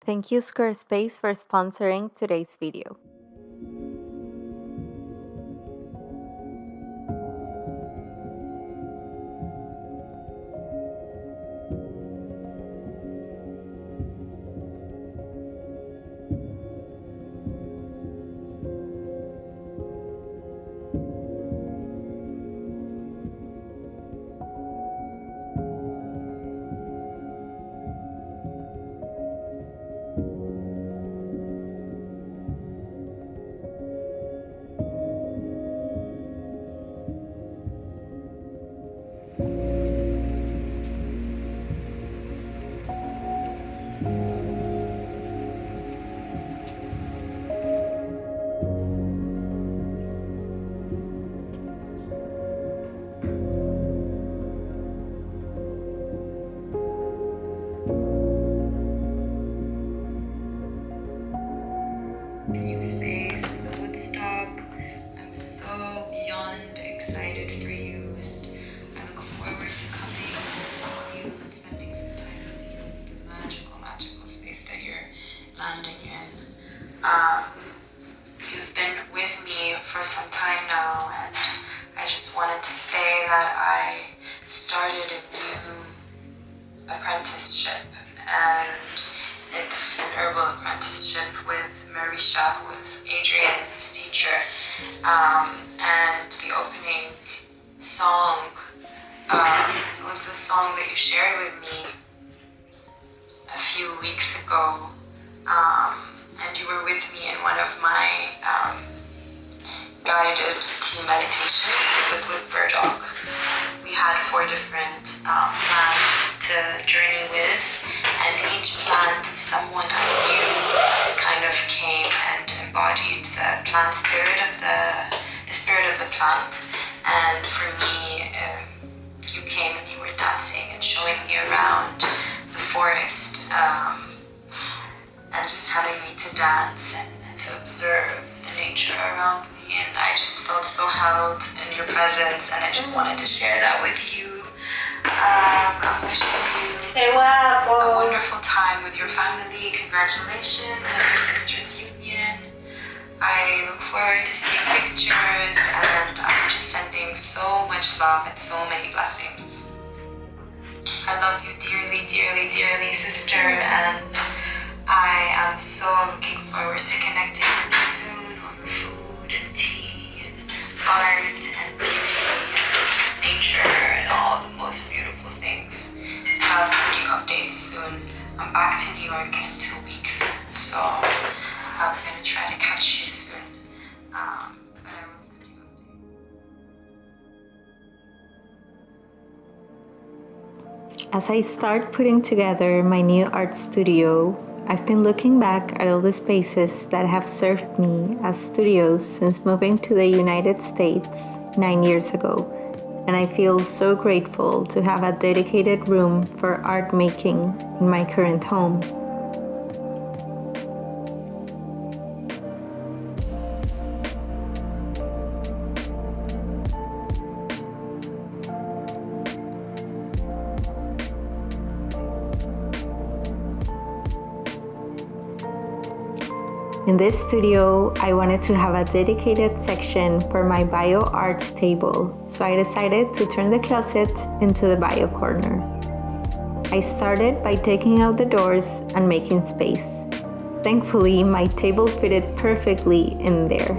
Thank you, Squarespace, for sponsoring today's video. New space in Woodstock. I'm so beyond excited for you, and I look forward to coming to see you and spending some time with you in the magical space that you're landing in. You've been with me for some time now, and I just wanted to say that I started a new apprenticeship, and it's an herbal apprenticeship with Marisha, who is Adrian's teacher. And the opening song was the song that you shared with me a few weeks ago. And you were with me in one of my guided tea meditations. It was with Burdock. We had 4 different plants to journey with, and each plant, someone I knew kind of came and embodied the plant spirit of the spirit of the plant. And for me, you came and you were dancing and showing me around the forest, and just telling me to dance and to observe the nature around me. And I just felt so held in your presence, and I just wanted to share that with you. I'm wishing you a wonderful time with your family. Congratulations on your sister's union. I look forward to seeing pictures, and I'm just sending so much love and so many blessings. I love you dearly, sister, and I am so looking forward to connecting with you soon over food and tea and art and beauty and nature and all the most beautiful things. And I'll send you updates soon. I'm back to New York in 2 weeks, so I'm gonna try to catch you soon. But I will send you updates. As I start putting together my new art studio, I've been looking back at all the spaces that have served me as studios since moving to the United States 9 years ago, and I feel so grateful to have a dedicated room for art making in my current home. In this studio, I wanted to have a dedicated section for my bio art table, so I decided to turn the closet into the bio corner. I started by taking out the doors and making space. Thankfully, my table fitted perfectly in there.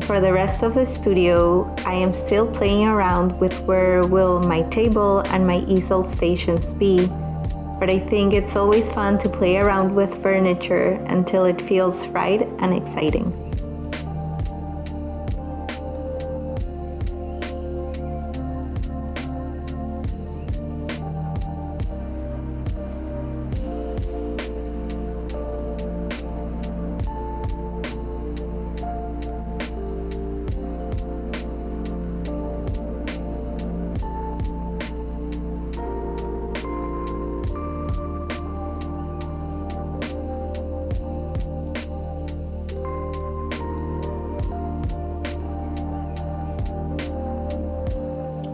For the rest of the studio, I am still playing around with where will my table and my easel stations be, but I think it's always fun to play around with furniture until it feels right and exciting.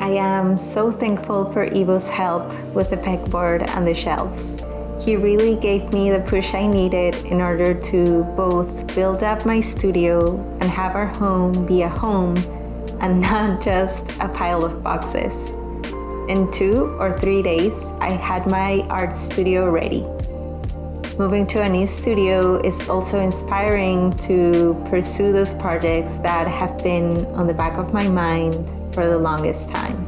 I am so thankful for Ivo's help with the pegboard and the shelves. He really gave me the push I needed in order to both build up my studio and have our home be a home and not just a pile of boxes. In 2 or 3 days, I had my art studio ready. Moving to a new studio is also inspiring to pursue those projects that have been on the back of my mind for the longest time.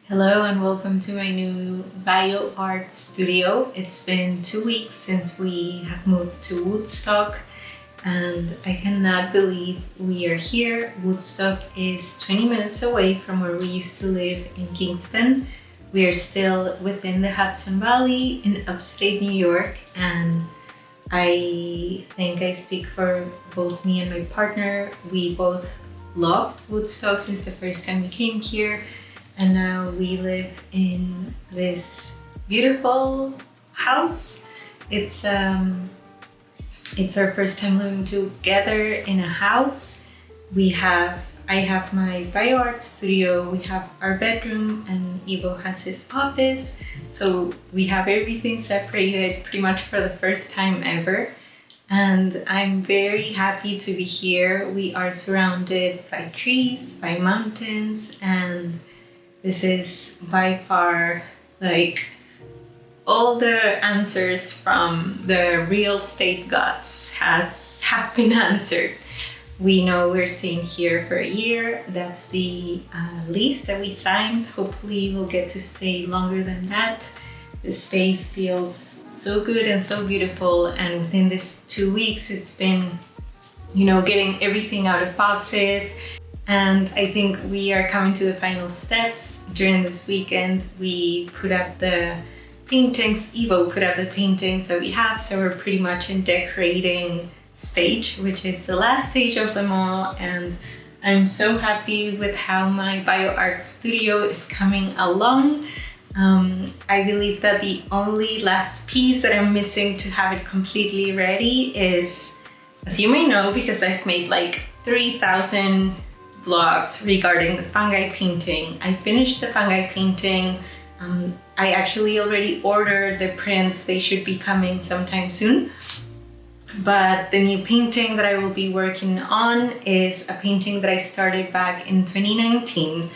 Hello and welcome to my new bio art studio. It's been 2 weeks since we have moved to Woodstock and I cannot believe we are here. Woodstock is 20 minutes away from where we used to live in Kingston. We are still within the Hudson Valley in upstate New York, and I think I speak for both me and my partner. We both loved Woodstock since the first time we came here. And now we live in this beautiful house. It's our first time living together in a house. I have my bio art studio, we have our bedroom, and Ivo has his office. So we have everything separated pretty much for the first time ever. And I'm very happy to be here. We are surrounded by trees, by mountains, and this is by far like all the answers from the real estate gods have been answered. We know we're staying here for a year. That's the lease that we signed. Hopefully we'll get to stay longer than that. The space feels so good and so beautiful. And within this 2 weeks, it's been, getting everything out of boxes. And I think we are coming to the final steps. During this weekend, we put up the paintings. Ivo put up the paintings that we have. So we're pretty much in decorating stage, which is the last stage of them all. And I'm so happy with how my bio art studio is coming along. I believe that the only last piece that I'm missing to have it completely ready is, as you may know, because I've made like 3,000 vlogs regarding the fungi painting. I finished the fungi painting. I actually already ordered the prints. They should be coming sometime soon. But the new painting that I will be working on is a painting that I started back in 2019,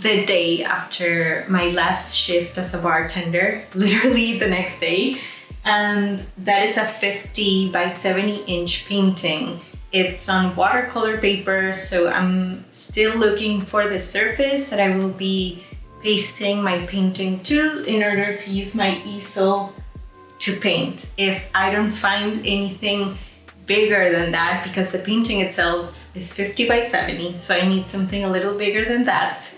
the day after my last shift as a bartender, literally the next day. And that is a 50 by 70 inch painting. It's on watercolor paper, so I'm still looking for the surface that I will be pasting my painting to in order to use my easel to paint. If I don't find anything bigger than that, because the painting itself is 50 by 70, so I need something a little bigger than that.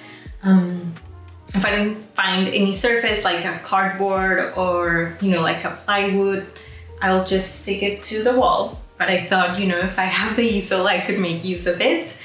If I don't find any surface like a cardboard or, like a plywood, I'll just stick it to the wall. But I thought, if I have the easel, I could make use of it.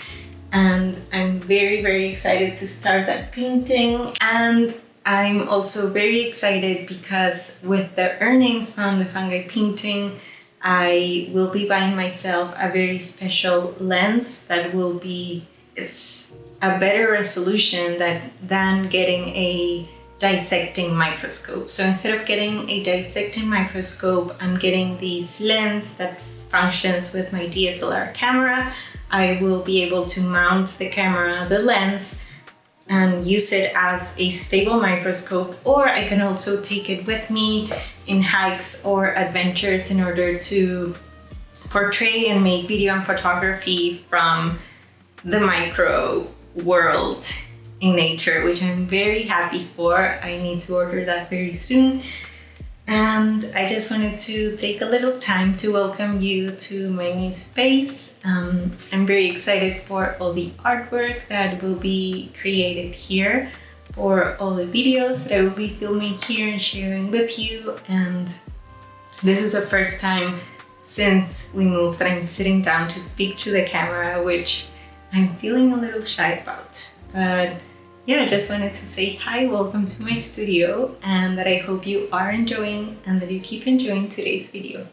And I'm very, very excited to start that painting. And I'm also very excited because with the earnings from the fungi painting, I will be buying myself a very special lens that will be, it's a better resolution than getting a dissecting microscope. So instead of getting a dissecting microscope, I'm getting this lens that functions with my DSLR camera. I will be able to mount the camera, the lens, and use it as a stable microscope, or I can also take it with me in hikes or adventures in order to portray and make video and photography from the micro world in nature, which I'm very happy for. I need to order that very soon. And I just wanted to take a little time to welcome you to my new space. I'm very excited for all the artwork that will be created here, for all the videos that I will be filming here and sharing with you. And this is the first time since we moved that I'm sitting down to speak to the camera, which I'm feeling a little shy about. But yeah, I just wanted to say hi, welcome to my studio, and that I hope you are enjoying and that you keep enjoying today's video.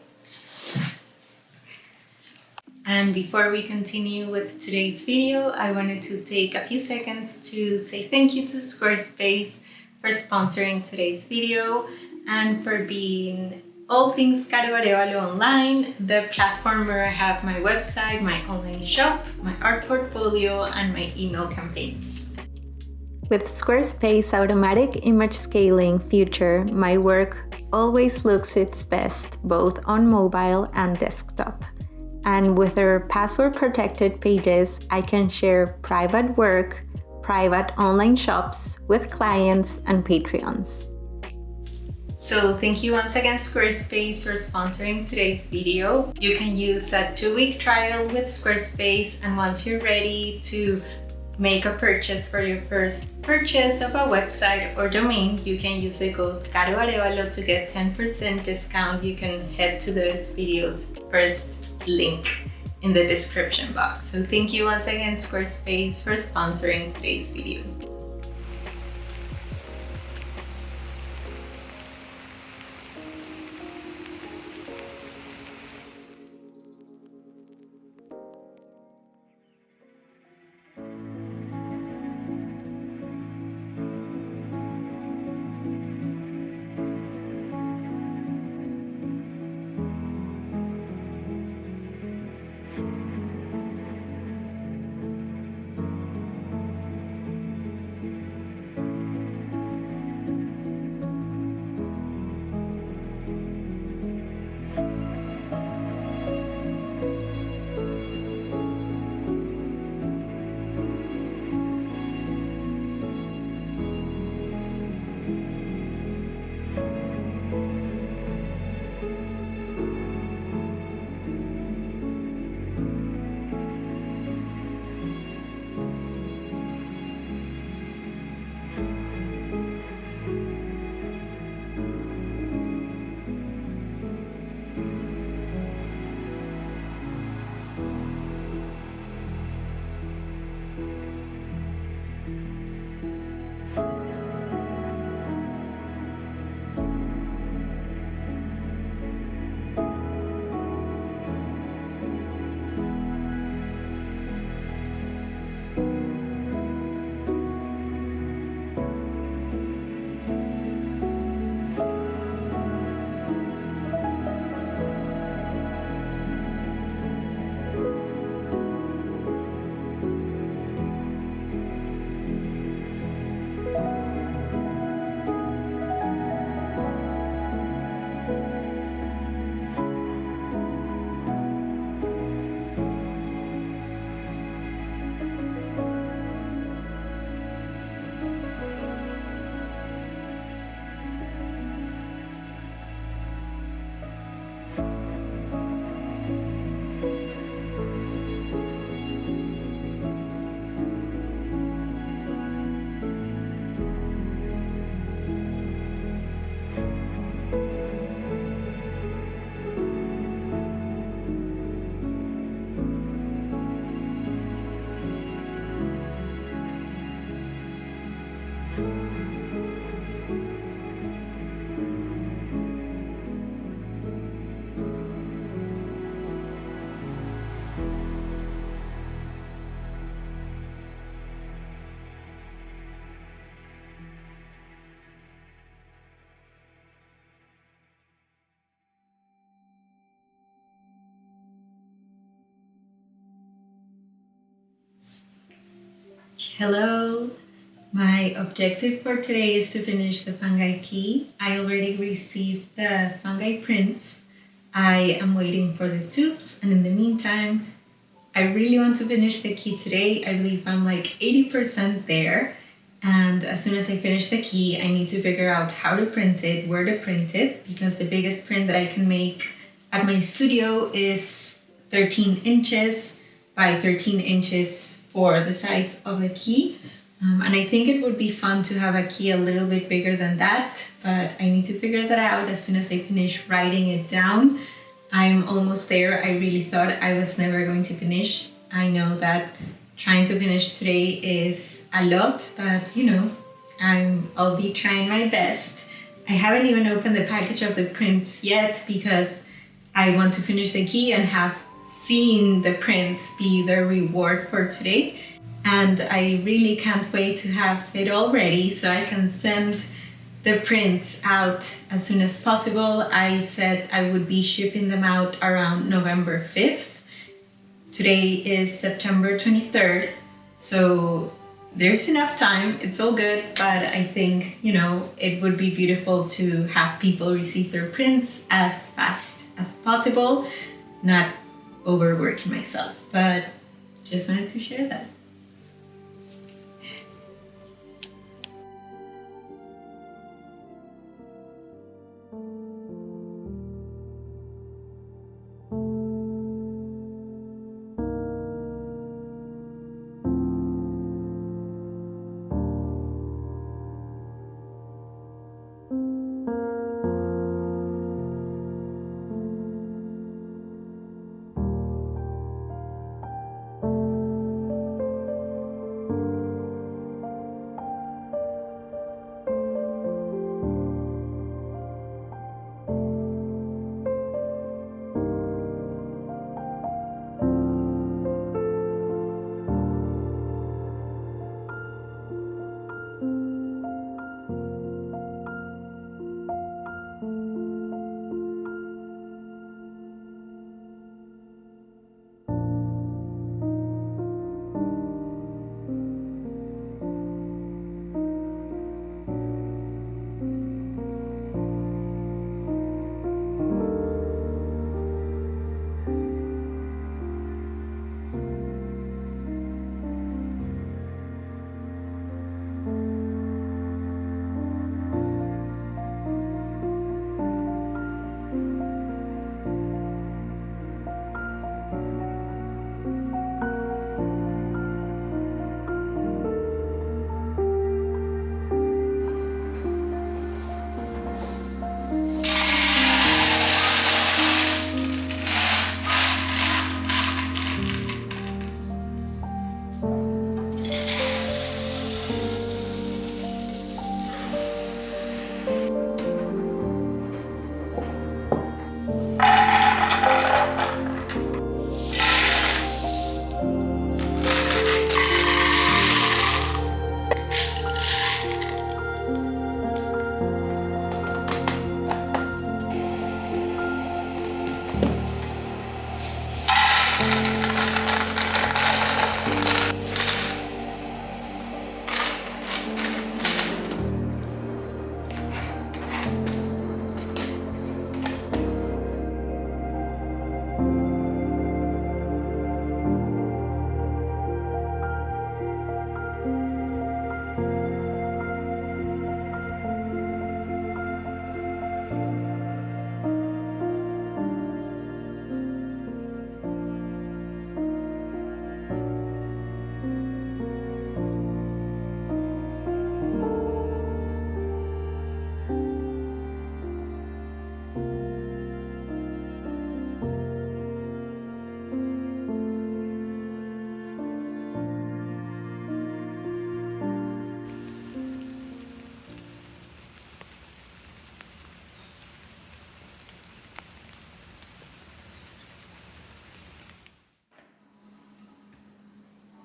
And before we continue with today's video, I wanted to take a few seconds to say thank you to Squarespace for sponsoring today's video and for being all things Caro Arevalo online, the platform where I have my website, my online shop, my art portfolio, and my email campaigns. With Squarespace automatic image scaling feature, my work always looks its best both on mobile and desktop. And with their password protected pages, I can share private work, private online shops with clients and Patreons. So thank you once again, Squarespace, for sponsoring today's video. You can use a 2-week trial with Squarespace, and once you're ready to make a purchase for your first purchase of a website or domain, you can use the code Caro Arevalo to get 10% discount. You can head to this video's first link in the description box. So thank you once again, Squarespace, for sponsoring today's video. Hello! My objective for today is to finish the fungi key. I already received the fungi prints. I am waiting for the tubes, and in the meantime, I really want to finish the key today. I believe I'm like 80% there. And as soon as I finish the key, I need to figure out how to print it, where to print it, because the biggest print that I can make at my studio is 13 inches by 13 inches for the size of the key. And I think it would be fun to have a key a little bit bigger than that, but I need to figure that out as soon as I finish writing it down. I'm almost there. I really thought I was never going to finish. I know that trying to finish today is a lot, but I'll be trying my best. I haven't even opened the package of the prints yet because I want to finish the key and have seen the prints be the reward for today. And I really can't wait to have it all ready so I can send the prints out as soon as possible. I said I would be shipping them out around November 5th. Today is September 23rd, so there's enough time. It's all good, but I think, it would be beautiful to have people receive their prints as fast as possible, not overworking myself, but just wanted to share that.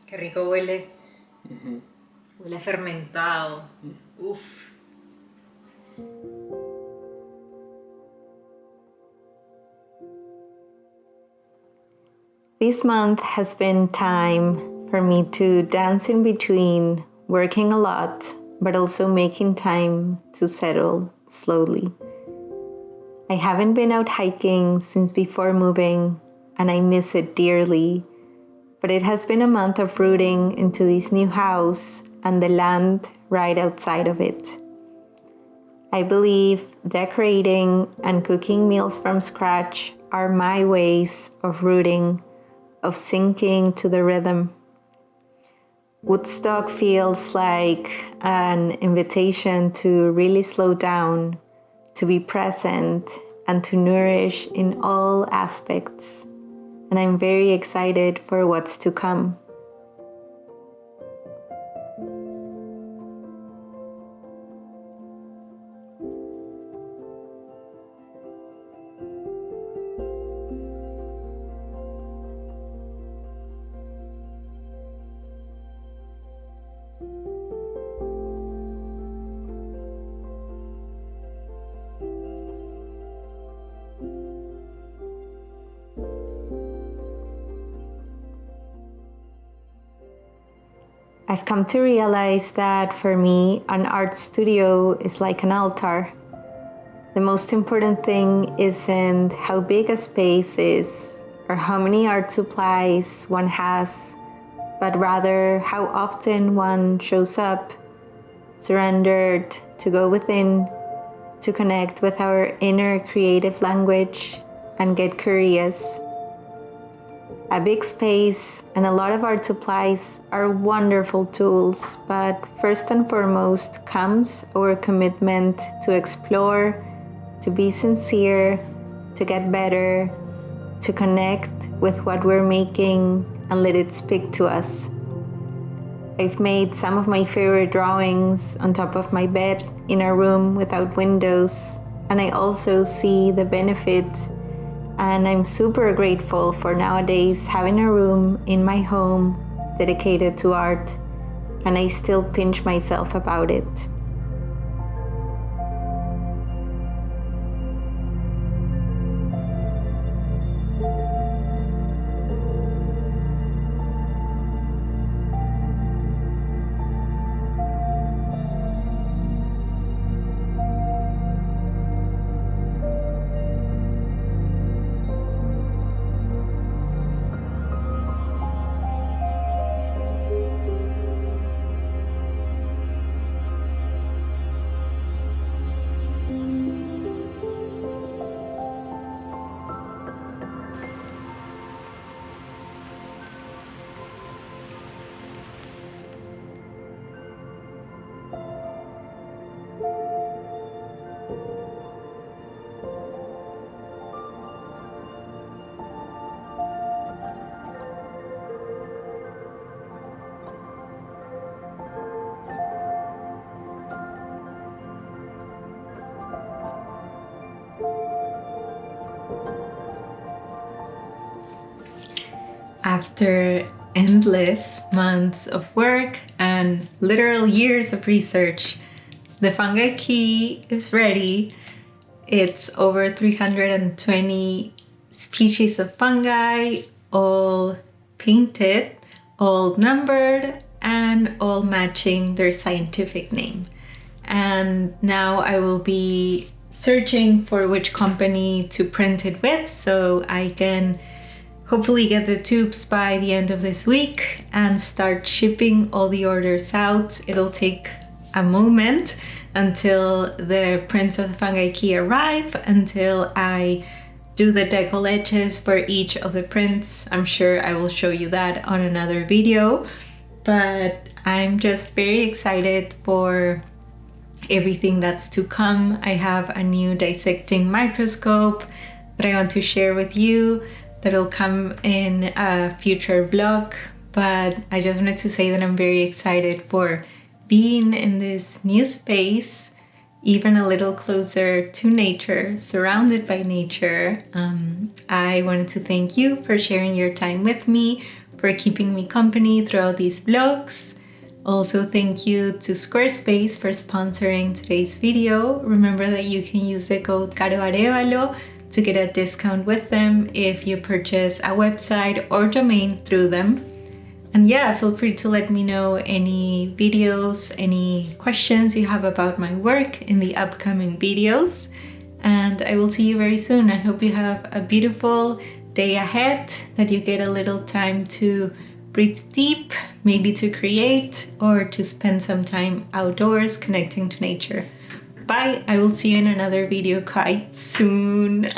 Qué rico huele. Huele fermentado. Uf. This month has been time for me to dance in between working a lot, but also making time to settle slowly. I haven't been out hiking since before moving, and I miss it dearly. But it has been a month of rooting into this new house and the land right outside of it. I believe decorating and cooking meals from scratch are my ways of rooting, of syncing to the rhythm. Woodstock feels like an invitation to really slow down, to be present, and to nourish in all aspects. And I'm very excited for what's to come. I've come to realize that for me, an art studio is like an altar. The most important thing isn't how big a space is or how many art supplies one has, but rather how often one shows up, surrendered to go within, to connect with our inner creative language and get curious. A big space and a lot of art supplies are wonderful tools, but first and foremost comes our commitment to explore, to be sincere, to get better, to connect with what we're making and let it speak to us. I've made some of my favorite drawings on top of my bed in a room without windows, and I also see the benefit. And I'm super grateful for nowadays having a room in my home dedicated to art, and I still pinch myself about it. After endless months of work and literal years of research, the fungi key is ready. It's over 320 species of fungi, all painted, all numbered, and all matching their scientific name. And now I will be searching for which company to print it with so I can hopefully get the tubes by the end of this week and start shipping all the orders out. It'll take a moment until the prints of the fungi key arrive, until I do the decolleges for each of the prints. I'm sure I will show you that on another video, but I'm just very excited for everything that's to come. I have a new dissecting microscope that I want to share with you that'll come in a future vlog, but I just wanted to say that I'm very excited for being in this new space, even a little closer to nature, surrounded by nature. I wanted to thank you for sharing your time with me, for keeping me company throughout these vlogs. Also, thank you to Squarespace for sponsoring today's video. Remember that you can use the code CAROAREVALO to get a discount with them if you purchase a website or domain through them. And yeah, feel free to let me know any videos, any questions you have about my work in the upcoming videos. And I will see you very soon. I hope you have a beautiful day ahead, that you get a little time to breathe deep, maybe to create or to spend some time outdoors connecting to nature. Bye, I will see you in another video quite soon.